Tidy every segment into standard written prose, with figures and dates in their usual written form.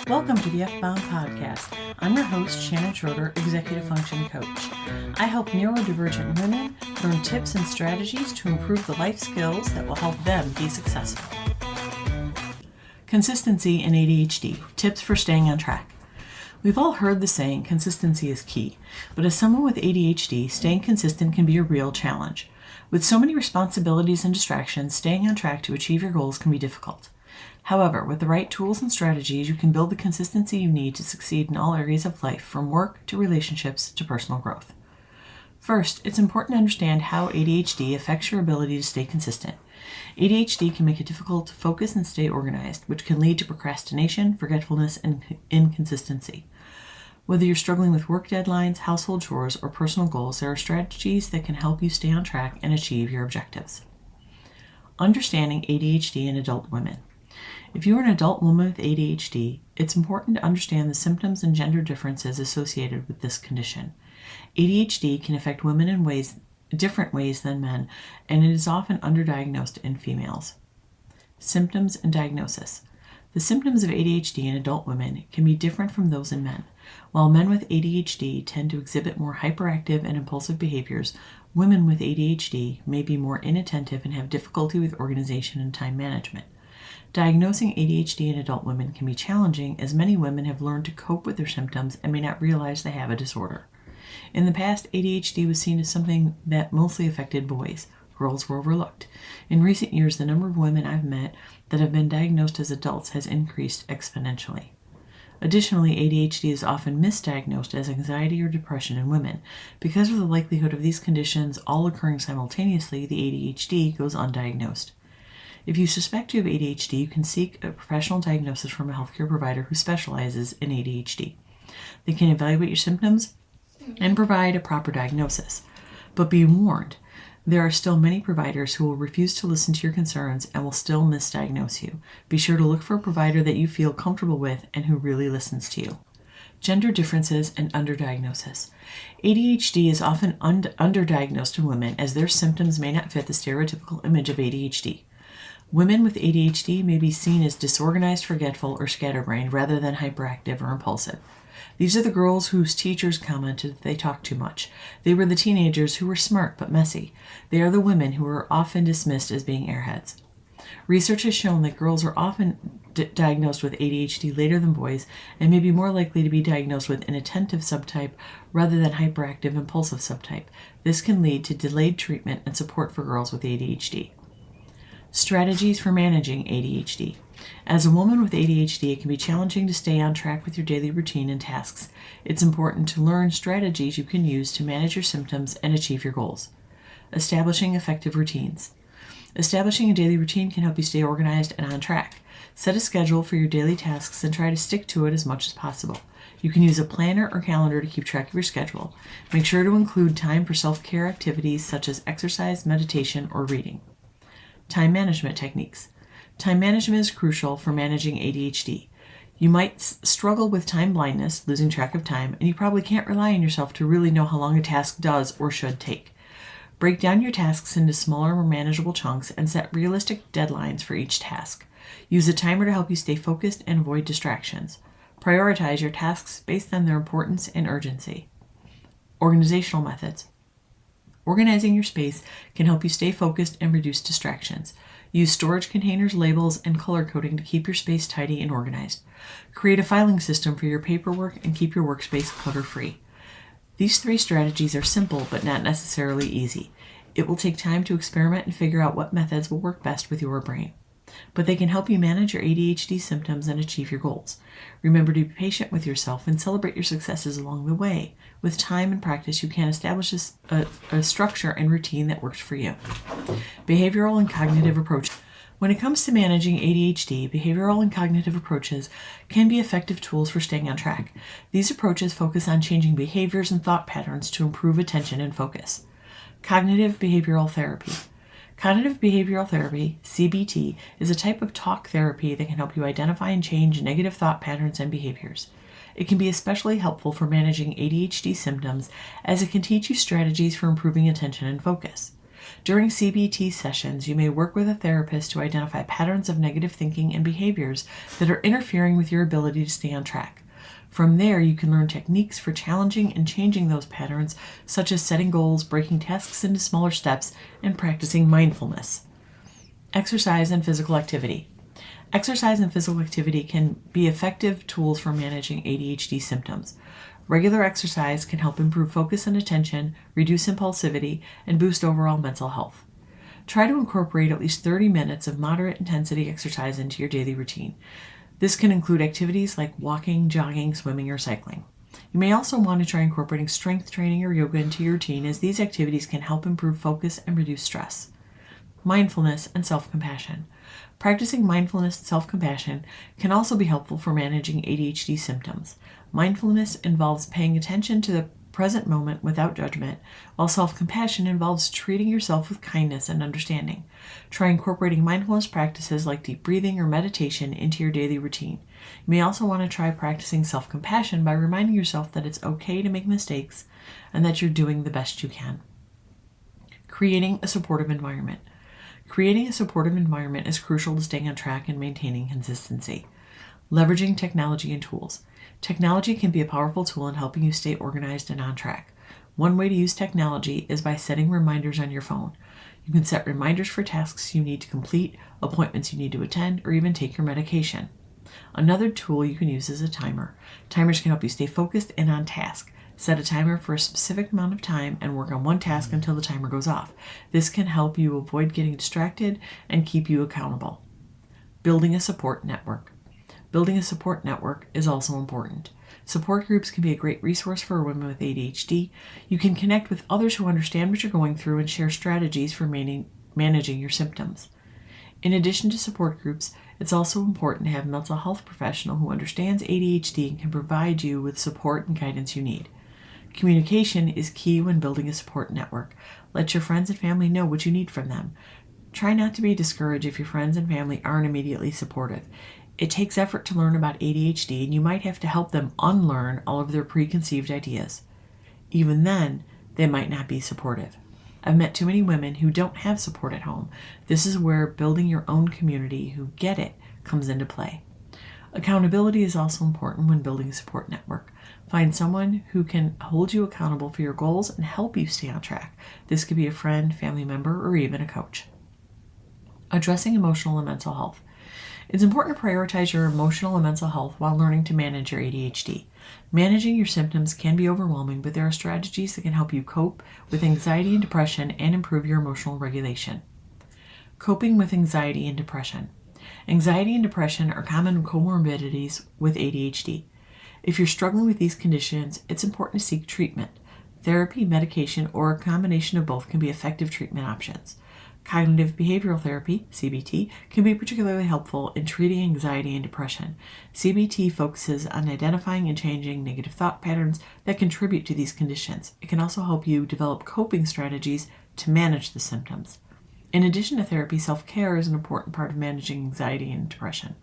Welcome to the F-Bound Podcast. I'm your host, Shannon Schroeder, Executive Function Coach. I help neurodivergent women learn tips and strategies to improve the life skills that will help them be successful. Consistency and ADHD, tips for staying on track. We've all heard the saying, consistency is key, but as someone with ADHD, staying consistent can be a real challenge. With so many responsibilities and distractions, staying on track to achieve your goals can be difficult. However, with the right tools and strategies, you can build the consistency you need to succeed in all areas of life, from work to relationships to personal growth. First, it's important to understand how ADHD affects your ability to stay consistent. ADHD can make it difficult to focus and stay organized, which can lead to procrastination, forgetfulness, and inconsistency. Whether you're struggling with work deadlines, household chores, or personal goals, there are strategies that can help you stay on track and achieve your objectives. Understanding ADHD in adult women. If you are an adult woman with ADHD, it's important to understand the symptoms and gender differences associated with this condition. ADHD can affect women in different ways than men, and it is often underdiagnosed in females. Symptoms and diagnosis. The symptoms of ADHD in adult women can be different from those in men. While men with ADHD tend to exhibit more hyperactive and impulsive behaviors, women with ADHD may be more inattentive and have difficulty with organization and time management. Diagnosing ADHD in adult women can be challenging, as many women have learned to cope with their symptoms and may not realize they have a disorder. In the past, ADHD was seen as something that mostly affected boys. Girls were overlooked. In recent years, the number of women I've met that have been diagnosed as adults has increased exponentially. Additionally, ADHD is often misdiagnosed as anxiety or depression in women. Because of the likelihood of these conditions all occurring simultaneously, the ADHD goes undiagnosed. If you suspect you have ADHD, you can seek a professional diagnosis from a healthcare provider who specializes in ADHD. They can evaluate your symptoms and provide a proper diagnosis. But be warned, there are still many providers who will refuse to listen to your concerns and will still misdiagnose you. Be sure to look for a provider that you feel comfortable with and who really listens to you. Gender differences and underdiagnosis. ADHD is often underdiagnosed in women, as their symptoms may not fit the stereotypical image of ADHD. Women with ADHD may be seen as disorganized, forgetful, or scatterbrained rather than hyperactive or impulsive. These are the girls whose teachers commented that they talk too much. They were the teenagers who were smart but messy. They are the women who are often dismissed as being airheads. Research has shown that girls are often diagnosed with ADHD later than boys and may be more likely to be diagnosed with inattentive subtype rather than hyperactive impulsive subtype. This can lead to delayed treatment and support for girls with ADHD. Strategies for managing ADHD. As a woman with ADHD, it can be challenging to stay on track with your daily routine and tasks. It's important to learn strategies you can use to manage your symptoms and achieve your goals. Establishing effective routines. Establishing a daily routine can help you stay organized and on track. Set a schedule for your daily tasks and try to stick to it as much as possible. You can use a planner or calendar to keep track of your schedule. Make sure to include time for self-care activities such as exercise, meditation, or reading. Time management techniques. Time management is crucial for managing ADHD. You might struggle with time blindness, losing track of time, and you probably can't rely on yourself to really know how long a task does or should take. Break down your tasks into smaller, more manageable chunks and set realistic deadlines for each task. Use a timer to help you stay focused and avoid distractions. Prioritize your tasks based on their importance and urgency. Organizational methods. Organizing your space can help you stay focused and reduce distractions. Use storage containers, labels, and color coding to keep your space tidy and organized. Create a filing system for your paperwork and keep your workspace clutter-free. These 3 strategies are simple but not necessarily easy. It will take time to experiment and figure out what methods will work best with your brain. But they can help you manage your ADHD symptoms and achieve your goals. Remember to be patient with yourself and celebrate your successes along the way. With time and practice, you can establish a structure and routine that works for you. Behavioral and cognitive approaches. When it comes to managing ADHD, behavioral and cognitive approaches can be effective tools for staying on track. These approaches focus on changing behaviors and thought patterns to improve attention and focus. Cognitive behavioral therapy. Cognitive behavioral therapy, CBT, is a type of talk therapy that can help you identify and change negative thought patterns and behaviors. It can be especially helpful for managing ADHD symptoms, as it can teach you strategies for improving attention and focus. During CBT sessions, you may work with a therapist to identify patterns of negative thinking and behaviors that are interfering with your ability to stay on track. From there, you can learn techniques for challenging and changing those patterns, such as setting goals, breaking tasks into smaller steps, and practicing mindfulness. Exercise and physical activity. Exercise and physical activity can be effective tools for managing ADHD symptoms. Regular exercise can help improve focus and attention, reduce impulsivity, and boost overall mental health. Try to incorporate at least 30 minutes of moderate intensity exercise into your daily routine. This can include activities like walking, jogging, swimming, or cycling. You may also want to try incorporating strength training or yoga into your routine, as these activities can help improve focus and reduce stress. Mindfulness and self-compassion. Practicing mindfulness and self-compassion can also be helpful for managing ADHD symptoms. Mindfulness involves paying attention to the present moment without judgment, while self-compassion involves treating yourself with kindness and understanding. Try incorporating mindfulness practices like deep breathing or meditation into your daily routine. You may also want to try practicing self-compassion by reminding yourself that it's okay to make mistakes and that you're doing the best you can. Creating a supportive environment. Creating a supportive environment is crucial to staying on track and maintaining consistency. Leveraging technology and tools. Technology can be a powerful tool in helping you stay organized and on track. One way to use technology is by setting reminders on your phone. You can set reminders for tasks you need to complete, appointments you need to attend, or even take your medication. Another tool you can use is a timer. Timers can help you stay focused and on task. Set a timer for a specific amount of time and work on one task until the timer goes off. This can help you avoid getting distracted and keep you accountable. Building a support network. Building a support network is also important. Support groups can be a great resource for women with ADHD. You can connect with others who understand what you're going through and share strategies for managing your symptoms. In addition to support groups, it's also important to have a mental health professional who understands ADHD and can provide you with support and guidance you need. Communication is key when building a support network. Let your friends and family know what you need from them. Try not to be discouraged if your friends and family aren't immediately supportive. It takes effort to learn about ADHD, and you might have to help them unlearn all of their preconceived ideas. Even then, they might not be supportive. I've met too many women who don't have support at home. This is where building your own community who get it comes into play. Accountability is also important when building a support network. Find someone who can hold you accountable for your goals and help you stay on track. This could be a friend, family member, or even a coach. Addressing emotional and mental health. It's important to prioritize your emotional and mental health while learning to manage your ADHD. Managing your symptoms can be overwhelming, but there are strategies that can help you cope with anxiety and depression and improve your emotional regulation. Coping with anxiety and depression. Anxiety and depression are common comorbidities with ADHD. If you're struggling with these conditions, it's important to seek treatment. Therapy, medication, or a combination of both can be effective treatment options. Cognitive behavioral therapy, CBT, can be particularly helpful in treating anxiety and depression. CBT focuses on identifying and changing negative thought patterns that contribute to these conditions. It can also help you develop coping strategies to manage the symptoms. In addition to therapy, self-care is an important part of managing anxiety and depression.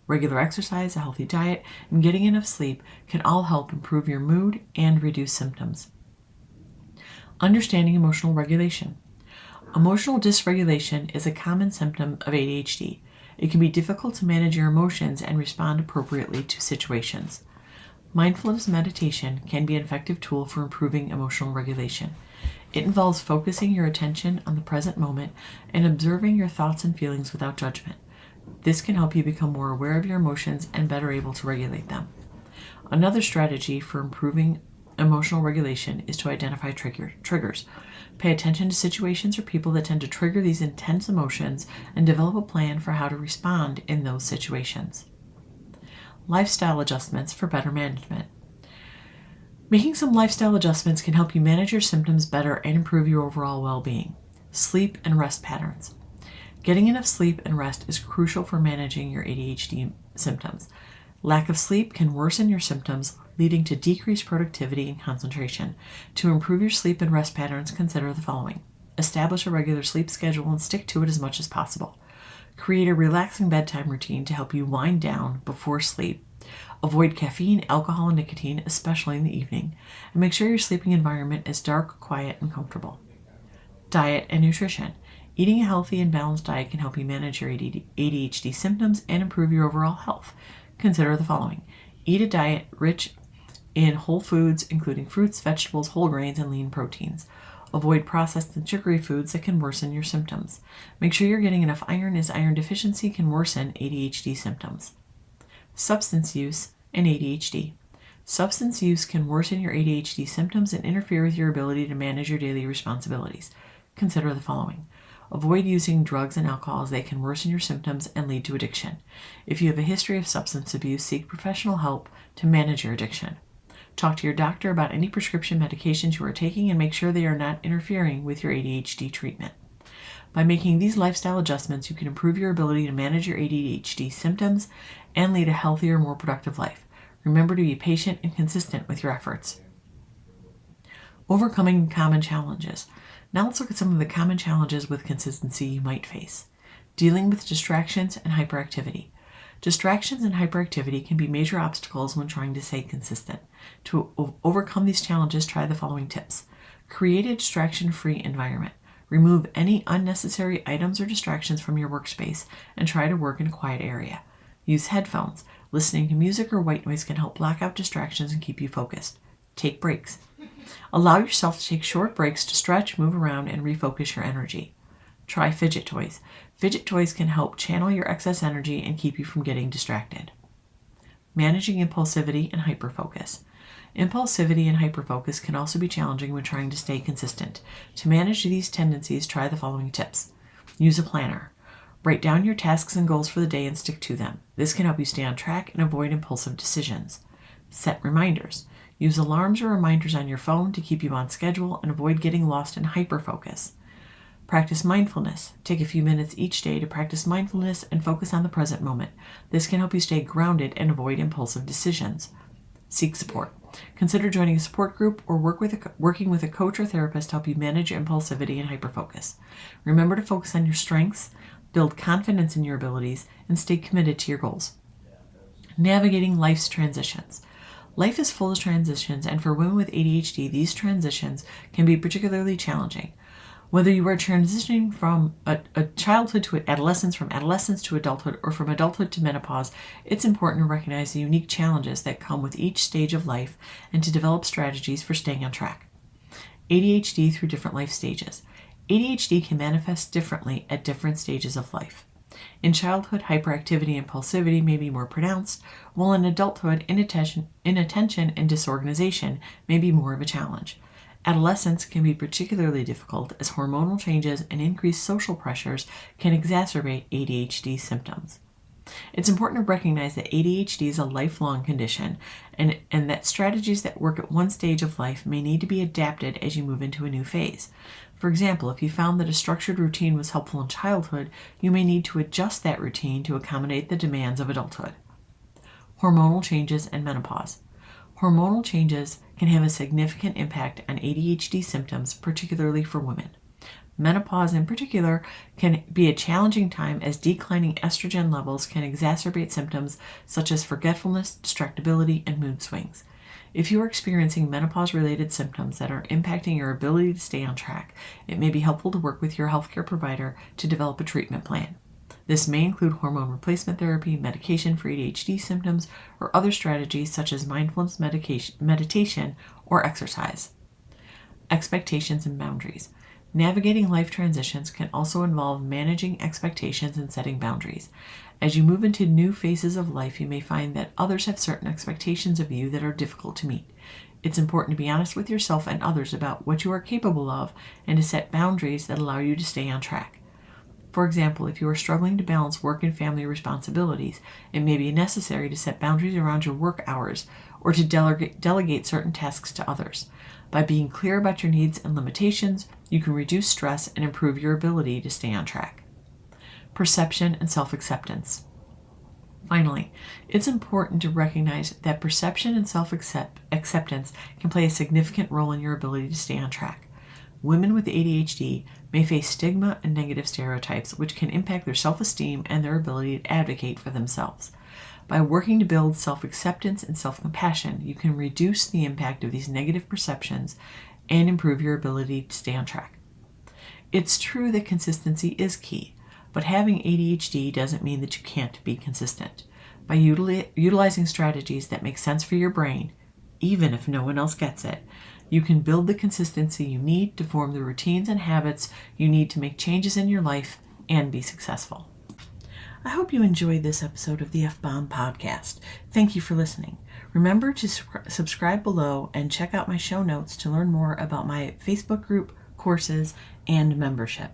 Regular exercise, a healthy diet, and getting enough sleep can all help improve your mood and reduce symptoms. Understanding emotional regulation. Emotional dysregulation is a common symptom of ADHD. It can be difficult to manage your emotions and respond appropriately to situations. Mindfulness meditation can be an effective tool for improving emotional regulation. It involves focusing your attention on the present moment and observing your thoughts and feelings without judgment. This can help you become more aware of your emotions and better able to regulate them. Another strategy for improving emotional regulation is to identify triggers. Pay attention to situations or people that tend to trigger these intense emotions and develop a plan for how to respond in those situations. Lifestyle adjustments for better management. Making some lifestyle adjustments can help you manage your symptoms better and improve your overall well-being. Sleep and rest patterns. Getting enough sleep and rest is crucial for managing your ADHD symptoms. Lack of sleep can worsen your symptoms, leading to decreased productivity and concentration. To improve your sleep and rest patterns, consider the following. Establish a regular sleep schedule and stick to it as much as possible. Create a relaxing bedtime routine to help you wind down before sleep. Avoid caffeine, alcohol, and nicotine, especially in the evening. And make sure your sleeping environment is dark, quiet, and comfortable. Diet and nutrition. Eating a healthy and balanced diet can help you manage your ADHD symptoms and improve your overall health. Consider the following. Eat a diet rich in whole foods, including fruits, vegetables, whole grains, and lean proteins. Avoid processed and sugary foods that can worsen your symptoms. Make sure you're getting enough iron, as iron deficiency can worsen ADHD symptoms. Substance use and ADHD. Substance use can worsen your ADHD symptoms and interfere with your ability to manage your daily responsibilities. Consider the following. Avoid using drugs and alcohol, as they can worsen your symptoms and lead to addiction. If you have a history of substance abuse, seek professional help to manage your addiction. Talk to your doctor about any prescription medications you are taking and make sure they are not interfering with your ADHD treatment. By making these lifestyle adjustments, you can improve your ability to manage your ADHD symptoms and lead a healthier, more productive life. Remember to be patient and consistent with your efforts. Overcoming common challenges. Now let's look at some of the common challenges with consistency you might face. Dealing with distractions and hyperactivity. Distractions and hyperactivity can be major obstacles when trying to stay consistent. To overcome these challenges, try the following tips. Create a distraction-free environment. Remove any unnecessary items or distractions from your workspace and try to work in a quiet area. Use headphones. Listening to music or white noise can help block out distractions and keep you focused. Take breaks. Allow yourself to take short breaks to stretch, move around, and refocus your energy. Try fidget toys. Fidget toys can help channel your excess energy and keep you from getting distracted. Managing impulsivity and hyperfocus. Impulsivity and hyperfocus can also be challenging when trying to stay consistent. To manage these tendencies, try the following tips. Use a planner. Write down your tasks and goals for the day and stick to them. This can help you stay on track and avoid impulsive decisions. Set reminders. Use alarms or reminders on your phone to keep you on schedule and avoid getting lost in hyperfocus. Practice mindfulness. Take a few minutes each day to practice mindfulness and focus on the present moment. This can help you stay grounded and avoid impulsive decisions. Seek support. Consider joining a support group or working with a coach or therapist to help you manage impulsivity and hyperfocus. Remember to focus on your strengths, build confidence in your abilities, and stay committed to your goals. Navigating life's transitions. Life is full of transitions, and for women with ADHD, these transitions can be particularly challenging. Whether you are transitioning from a childhood to adolescence, from adolescence to adulthood, or from adulthood to menopause, it's important to recognize the unique challenges that come with each stage of life and to develop strategies for staying on track. ADHD through different life stages. ADHD can manifest differently at different stages of life. In childhood, hyperactivity and impulsivity may be more pronounced, while in adulthood, inattention and disorganization may be more of a challenge. Adolescence can be particularly difficult as hormonal changes and increased social pressures can exacerbate ADHD symptoms. It's important to recognize that ADHD is a lifelong condition and that strategies that work at one stage of life may need to be adapted as you move into a new phase. For example, if you found that a structured routine was helpful in childhood, you may need to adjust that routine to accommodate the demands of adulthood. Hormonal changes and menopause. Hormonal changes can have a significant impact on ADHD symptoms, particularly for women. Menopause in particular can be a challenging time as declining estrogen levels can exacerbate symptoms such as forgetfulness, distractibility, and mood swings. If you are experiencing menopause-related symptoms that are impacting your ability to stay on track, it may be helpful to work with your healthcare provider to develop a treatment plan. This may include hormone replacement therapy, medication for ADHD symptoms, or other strategies such as mindfulness meditation or exercise. Expectations and boundaries. Navigating life transitions can also involve managing expectations and setting boundaries. As you move into new phases of life, you may find that others have certain expectations of you that are difficult to meet. It's important to be honest with yourself and others about what you are capable of and to set boundaries that allow you to stay on track. For example, if you are struggling to balance work and family responsibilities, it may be necessary to set boundaries around your work hours or to delegate certain tasks to others. By being clear about your needs and limitations, you can reduce stress and improve your ability to stay on track. Perception and self-acceptance. Finally, it's important to recognize that perception and self-acceptance can play a significant role in your ability to stay on track. Women with ADHD may face stigma and negative stereotypes, which can impact their self-esteem and their ability to advocate for themselves. By working to build self-acceptance and self-compassion, you can reduce the impact of these negative perceptions and improve your ability to stay on track. It's true that consistency is key, but having ADHD doesn't mean that you can't be consistent. By utilizing strategies that make sense for your brain, even if no one else gets it, you can build the consistency you need to form the routines and habits you need to make changes in your life and be successful. I hope you enjoyed this episode of the F-Bomb podcast. Thank you for listening. Remember to subscribe below and check out my show notes to learn more about my Facebook group, courses, and membership.